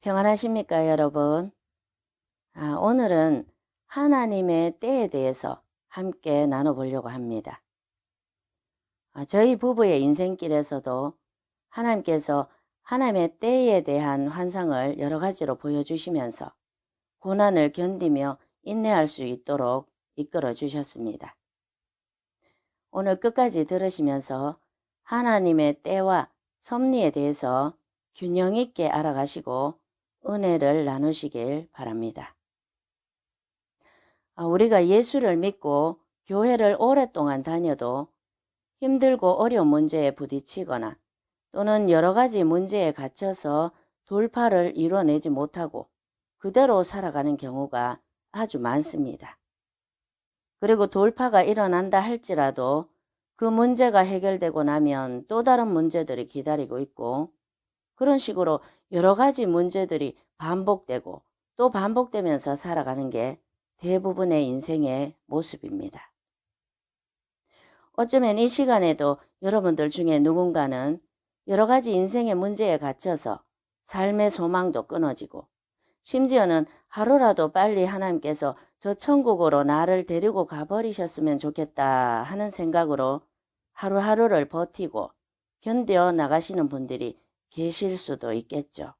평안하십니까, 여러분? 오늘은 하나님의 때에 대해서 함께 나눠보려고 합니다. 저희 부부의 인생길에서도 하나님께서 하나님의 때에 대한 환상을 여러 가지로 보여주시면서 고난을 견디며 인내할 수 있도록 이끌어 주셨습니다. 오늘 끝까지 들으시면서 하나님의 때와 섭리에 대해서 균형 있게 알아가시고 은혜를 나누시길 바랍니다. 우리가 예수를 믿고 교회를 오랫동안 다녀도 힘들고 어려운 문제에 부딪히거나 또는 여러 가지 문제에 갇혀서 돌파를 이뤄내지 못하고 그대로 살아가는 경우가 아주 많습니다. 그리고 돌파가 일어난다 할지라도 그 문제가 해결되고 나면 또 다른 문제들이 기다리고 있고 그런 식으로 여러 가지 문제들이 반복되고 또 반복되면서 살아가는 게 대부분의 인생의 모습입니다. 어쩌면 이 시간에도 여러분들 중에 누군가는 여러 가지 인생의 문제에 갇혀서 삶의 소망도 끊어지고 심지어는 하루라도 빨리 하나님께서 저 천국으로 나를 데리고 가버리셨으면 좋겠다 하는 생각으로 하루하루를 버티고 견뎌 나가시는 분들이 계실 수도 있겠죠.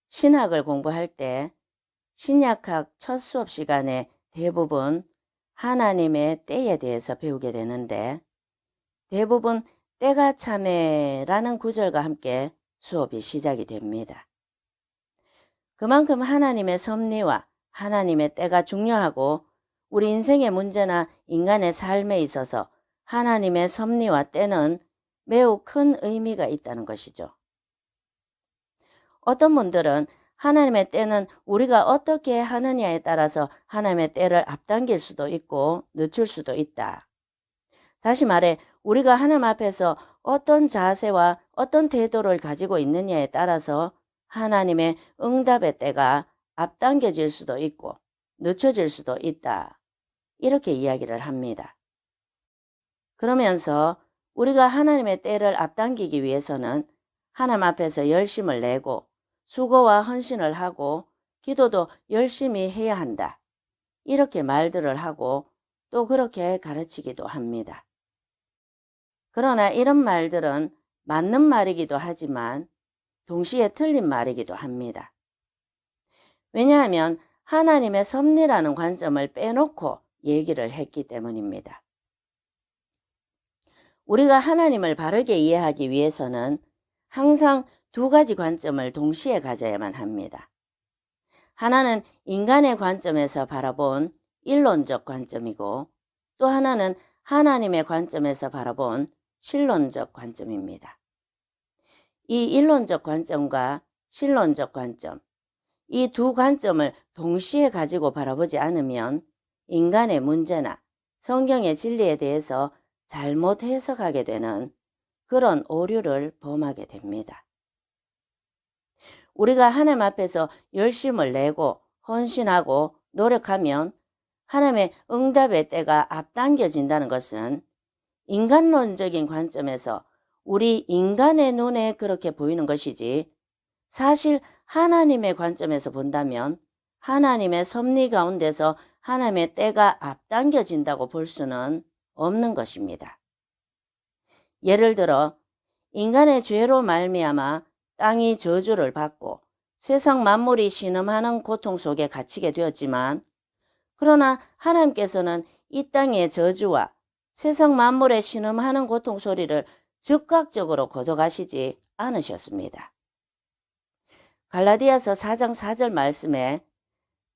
신학을 공부할 때 신약학 첫 수업 시간에 대부분 하나님의 때에 대해서 배우게 되는데 대부분 때가 참에라는 구절과 함께 수업이 시작이 됩니다. 그만큼 하나님의 섭리와 하나님의 때가 중요하고 우리 인생의 문제나 인간의 삶에 있어서 하나님의 섭리와 때는 매우 큰 의미가 있다는 것이죠. 어떤 분들은 하나님의 때는 우리가 어떻게 하느냐에 따라서 하나님의 때를 앞당길 수도 있고 늦출 수도 있다. 다시 말해 우리가 하나님 앞에서 어떤 자세와 어떤 태도를 가지고 있느냐에 따라서 하나님의 응답의 때가 앞당겨질 수도 있고 늦춰질 수도 있다. 이렇게 이야기를 합니다. 그러면서 우리가 하나님의 때를 앞당기기 위해서는 하나님 앞에서 열심을 내고 수고와 헌신을 하고 기도도 열심히 해야 한다. 이렇게 말들을 하고 또 그렇게 가르치기도 합니다. 그러나 이런 말들은 맞는 말이기도 하지만 동시에 틀린 말이기도 합니다. 왜냐하면 하나님의 섭리라는 관점을 빼놓고 얘기를 했기 때문입니다. 우리가 하나님을 바르게 이해하기 위해서는 항상 두 가지 관점을 동시에 가져야만 합니다. 하나는 인간의 관점에서 바라본 일론적 관점이고 또 하나는 하나님의 관점에서 바라본 신론적 관점입니다. 이 일론적 관점과 신론적 관점, 이 두 관점을 동시에 가지고 바라보지 않으면 인간의 문제나 성경의 진리에 대해서 잘못 해석하게 되는 그런 오류를 범하게 됩니다. 우리가 하나님 앞에서 열심을 내고 헌신하고 노력하면 하나님의 응답의 때가 앞당겨진다는 것은 인간론적인 관점에서 우리 인간의 눈에 그렇게 보이는 것이지 사실 하나님의 관점에서 본다면 하나님의 섭리 가운데서 하나님의 때가 앞당겨진다고 볼 수는 없는 것입니다. 예를 들어 인간의 죄로 말미암아 땅이 저주를 받고 세상 만물이 신음하는 고통 속에 갇히게 되었지만 그러나 하나님께서는 이 땅의 저주와 세상 만물의 신음하는 고통 소리를 즉각적으로 거둬가시지 않으셨습니다. 갈라디아서 4장 4절 말씀에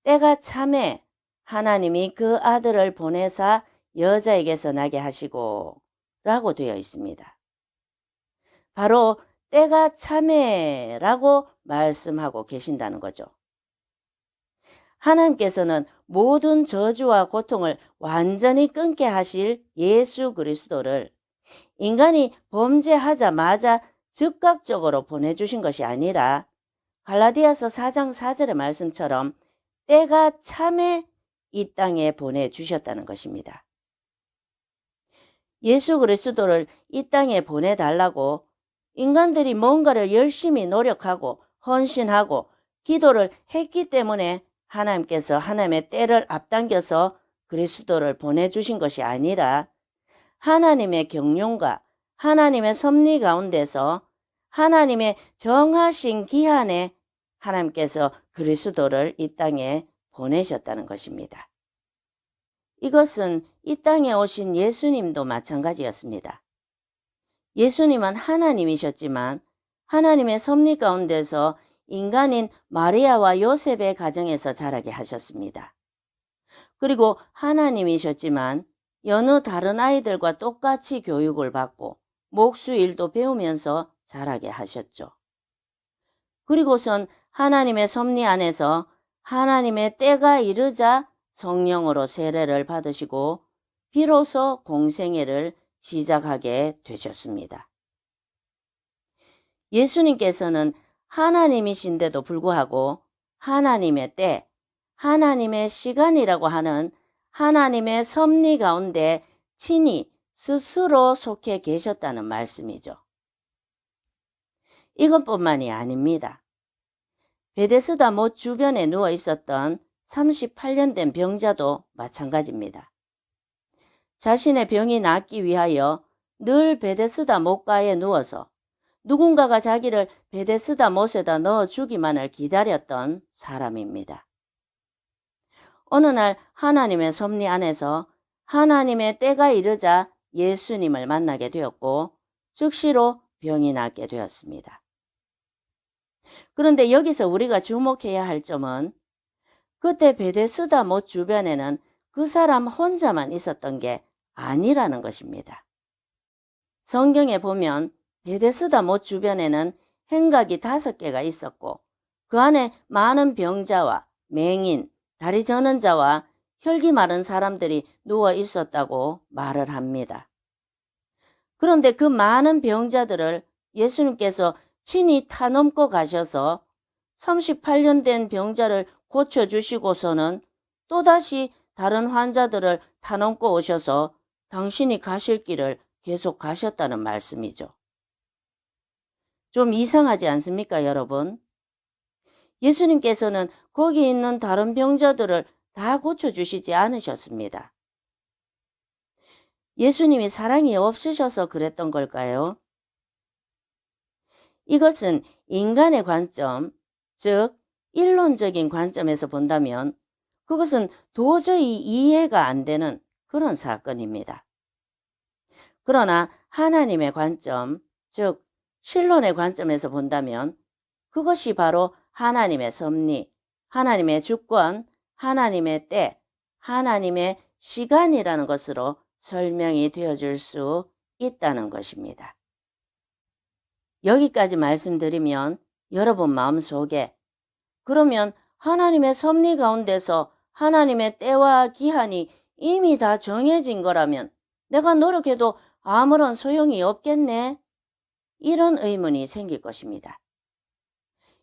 때가 참에 하나님이 그 아들을 보내사 여자에게서 나게 하시고 라고 되어 있습니다. 바로 때가 참에라고 말씀하고 계신다는 거죠. 하나님께서는 모든 저주와 고통을 완전히 끊게 하실 예수 그리스도를 인간이 범죄하자마자 즉각적으로 보내주신 것이 아니라 갈라디아서 4장 4절의 말씀처럼 때가 참에 이 땅에 보내주셨다는 것입니다. 예수 그리스도를 이 땅에 보내달라고 인간들이 뭔가를 열심히 노력하고 헌신하고 기도를 했기 때문에 하나님께서 하나님의 때를 앞당겨서 그리스도를 보내주신 것이 아니라 하나님의 경륜과 하나님의 섭리 가운데서 하나님의 정하신 기한에 하나님께서 그리스도를 이 땅에 보내셨다는 것입니다. 이것은 이 땅에 오신 예수님도 마찬가지였습니다. 예수님은 하나님이셨지만 하나님의 섭리 가운데서 인간인 마리아와 요셉의 가정에서 자라게 하셨습니다. 그리고 하나님이셨지만 여느 다른 아이들과 똑같이 교육을 받고 목수일도 배우면서 자라게 하셨죠. 그리고선 하나님의 섭리 안에서 하나님의 때가 이르자 성령으로 세례를 받으시고 비로소 공생애를 시작하게 되셨습니다. 예수님께서는 하나님이신데도 불구하고 하나님의 때, 하나님의 시간이라고 하는 하나님의 섭리 가운데 친히 스스로 속해 계셨다는 말씀이죠. 이것뿐만이 아닙니다. 베데스다 못 주변에 누워 있었던 38년 된 병자도 마찬가지입니다. 자신의 병이 낫기 위하여 늘 베데스다 못가에 누워서 누군가가 자기를 베데스다 못에다 넣어주기만을 기다렸던 사람입니다. 어느 날 하나님의 섭리 안에서 하나님의 때가 이르자 예수님을 만나게 되었고 즉시로 병이 낫게 되었습니다. 그런데 여기서 우리가 주목해야 할 점은 그때 베데스다 못 주변에는 그 사람 혼자만 있었던 게 아니라는 것입니다. 성경에 보면 베데스다 못 주변에는 행각이 5개가 있었고 그 안에 많은 병자와 맹인, 다리 저는 자와 혈기 마른 사람들이 누워 있었다고 말을 합니다. 그런데 그 많은 병자들을 예수님께서 친히 타넘고 가셔서 38년 된 병자를 고쳐주시고서는 또다시 다른 환자들을 타넘고 오셔서 당신이 가실 길을 계속 가셨다는 말씀이죠. 좀 이상하지 않습니까, 여러분? 예수님께서는 거기 있는 다른 병자들을 다 고쳐주시지 않으셨습니다. 예수님이 사랑이 없으셔서 그랬던 걸까요? 이것은 인간의 관점, 즉 일론적인 관점에서 본다면 그것은 도저히 이해가 안 되는 그런 사건입니다. 그러나 하나님의 관점, 즉 신론의 관점에서 본다면 그것이 바로 하나님의 섭리, 하나님의 주권, 하나님의 때, 하나님의 시간이라는 것으로 설명이 되어줄 수 있다는 것입니다. 여기까지 말씀드리면 여러분 마음속에 그러면 하나님의 섭리 가운데서 하나님의 때와 기한이 이미 다 정해진 거라면 내가 노력해도 아무런 소용이 없겠네? 이런 의문이 생길 것입니다.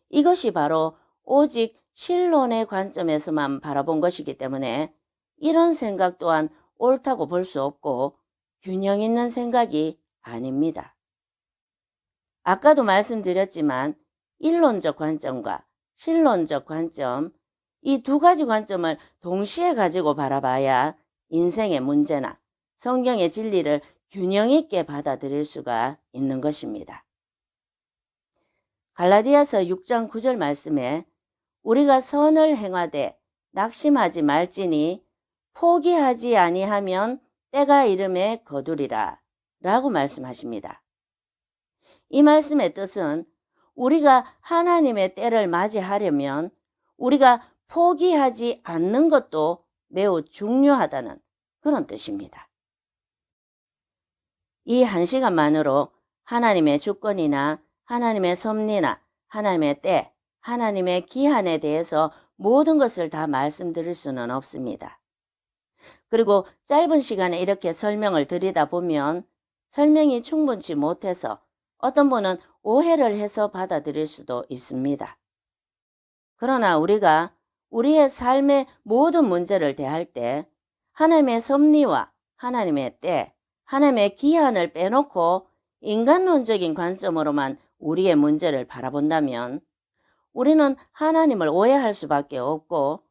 이것이 바로 오직 신론의 관점에서만 바라본 것이기 때문에 이런 생각 또한 옳다고 볼 수 없고 균형 있는 생각이 아닙니다. 아까도 말씀드렸지만 일론적 관점과 신론적 관점, 이 두 가지 관점을 동시에 가지고 바라봐야 인생의 문제나 성경의 진리를 균형 있게 받아들일 수가 있는 것입니다. 갈라디아서 6장 9절 말씀에 우리가 선을 행하되 낙심하지 말지니 포기하지 아니하면 때가 이름에 거두리라 라고 말씀하십니다. 이 말씀의 뜻은 우리가 하나님의 때를 맞이하려면 우리가 포기하지 않는 것도 매우 중요하다는 그런 뜻입니다. 이 한 시간만으로 하나님의 주권이나 하나님의 섭리나 하나님의 때, 하나님의 기한에 대해서 모든 것을 다 말씀드릴 수는 없습니다. 그리고 짧은 시간에 이렇게 설명을 드리다 보면 설명이 충분치 못해서 어떤 분은 오해를 해서 받아들일 수도 있습니다. 그러나 우리가 우리의 삶의 모든 문제를 대할 때 하나님의 섭리와 하나님의 때, 하나님의 기한을 빼놓고 인간론적인 관점으로만 우리의 문제를 바라본다면 우리는 하나님을 오해할 수밖에 없고,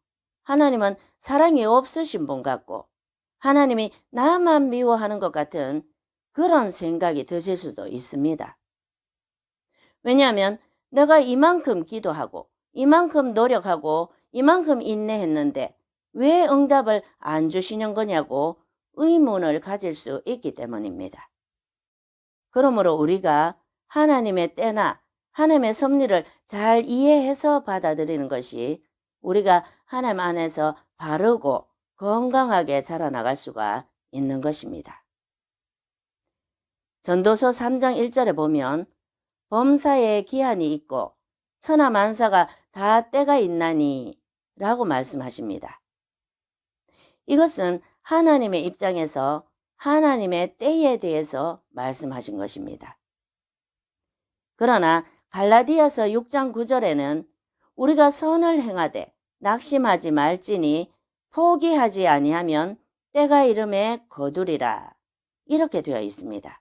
하나님은 사랑이 없으신 분 같고 하나님이 나만 미워하는 것 같은 그런 생각이 드실 수도 있습니다. 왜냐하면 내가 이만큼 기도하고 이만큼 노력하고 이만큼 인내했는데 왜 응답을 안 주시는 거냐고 의문을 가질 수 있기 때문입니다. 그러므로 우리가 하나님의 때나 하나님의 섭리를 잘 이해해서 받아들이는 것이 우리가 하나님 안에서 바르고 건강하게 자라나갈 수가 있는 것입니다. 전도서 3장 1절에 보면 범사에 기한이 있고 천하만사가 다 때가 있나니 라고 말씀하십니다. 이것은 하나님의 입장에서 하나님의 때에 대해서 말씀하신 것입니다. 그러나 갈라디아서 6장 9절에는 우리가 선을 행하되 낙심하지 말지니 포기하지 아니하면 때가 이름에 거두리라 이렇게 되어 있습니다.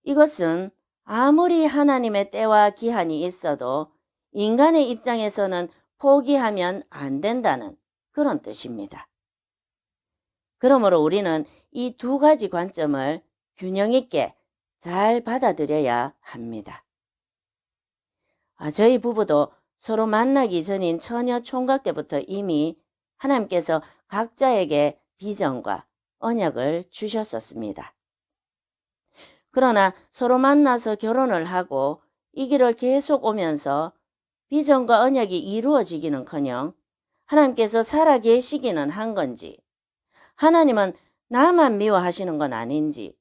이것은 아무리 하나님의 때와 기한이 있어도 인간의 입장에서는 포기하면 안 된다는 그런 뜻입니다. 그러므로 우리는 이 두 가지 관점을 균형 있게 잘 받아들여야 합니다. 저희 부부도 서로 만나기 전인 처녀 총각 때부터 이미 하나님께서 각자에게 비전과 언약을 주셨었습니다. 그러나 서로 만나서 결혼을 하고 이 길을 계속 오면서 비전과 언약이 이루어지기는커녕 하나님께서 살아계시기는 한 건지, 하나님은 나만 미워하시는 건 아닌지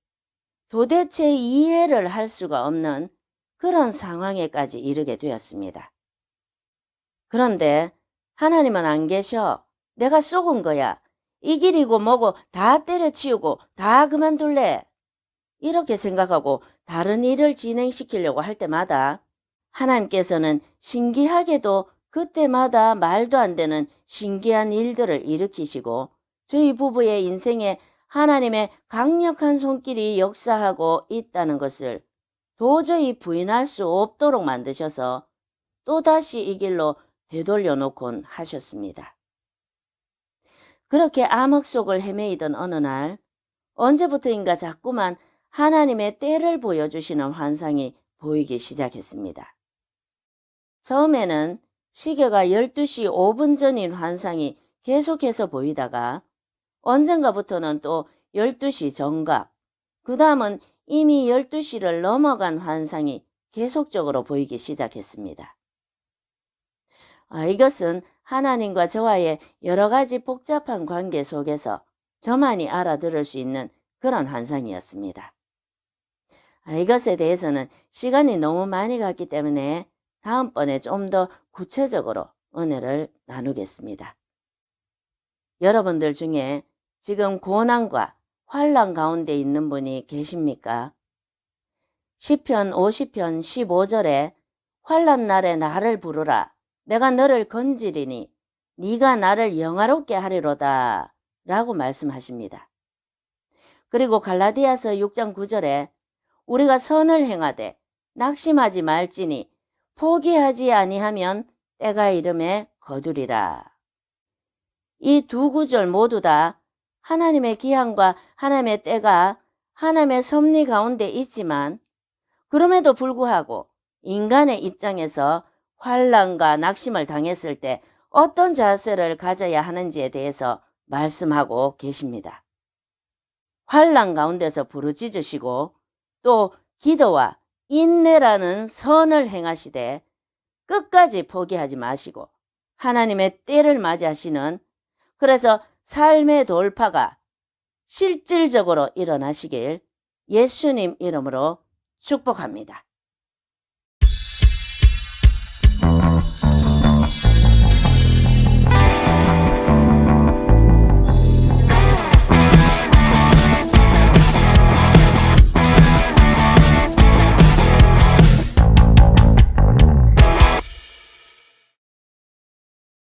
도대체 이해를 할 수가 없는 그런 상황에까지 이르게 되었습니다. 그런데 하나님은 안 계셔. 내가 쏘은 거야. 이 길이고 뭐고 다 때려치우고 다 그만둘래. 이렇게 생각하고 다른 일을 진행시키려고 할 때마다 하나님께서는 신기하게도 그때마다 말도 안 되는 신기한 일들을 일으키시고 저희 부부의 인생에 하나님의 강력한 손길이 역사하고 있다는 것을 도저히 부인할 수 없도록 만드셔서 또다시 이 길로 되돌려 놓곤 하셨습니다. 그렇게 암흑 속을 헤매이던 어느 날 언제부터인가 자꾸만 하나님의 때를 보여주시는 환상이 보이기 시작했습니다. 처음에는 시계가 12시 5분 전인 환상이 계속해서 보이다가 언젠가부터는 또 12시 정각, 그 다음은 이미 12시를 넘어간 환상이 계속적으로 보이기 시작했습니다. 이것은 하나님과 저와의 여러 가지 복잡한 관계 속에서 저만이 알아들을 수 있는 그런 환상이었습니다. 이것에 대해서는 시간이 너무 많이 갔기 때문에 다음번에 좀 더 구체적으로 은혜를 나누겠습니다. 여러분들 중에 지금 고난과 환난 가운데 있는 분이 계십니까? 시편 50편 15절에 환난 날에 나를 부르라. 내가 너를 건지리니 네가 나를 영화롭게 하리로다 라고 말씀하십니다. 그리고 갈라디아서 6장 9절에 우리가 선을 행하되 낙심하지 말지니 포기하지 아니하면 때가 이름에 거두리라. 이 두 구절 모두 다 하나님의 기한과 하나님의 때가 하나님의 섭리 가운데 있지만 그럼에도 불구하고 인간의 입장에서 환난과 낙심을 당했을 때 어떤 자세를 가져야 하는지에 대해서 말씀하고 계십니다. 환난 가운데서 부르짖으시고 또 기도와 인내라는 선을 행하시되 끝까지 포기하지 마시고 하나님의 때를 맞이하시는, 그래서 삶의 돌파가 실질적으로 일어나시길 예수님 이름으로 축복합니다.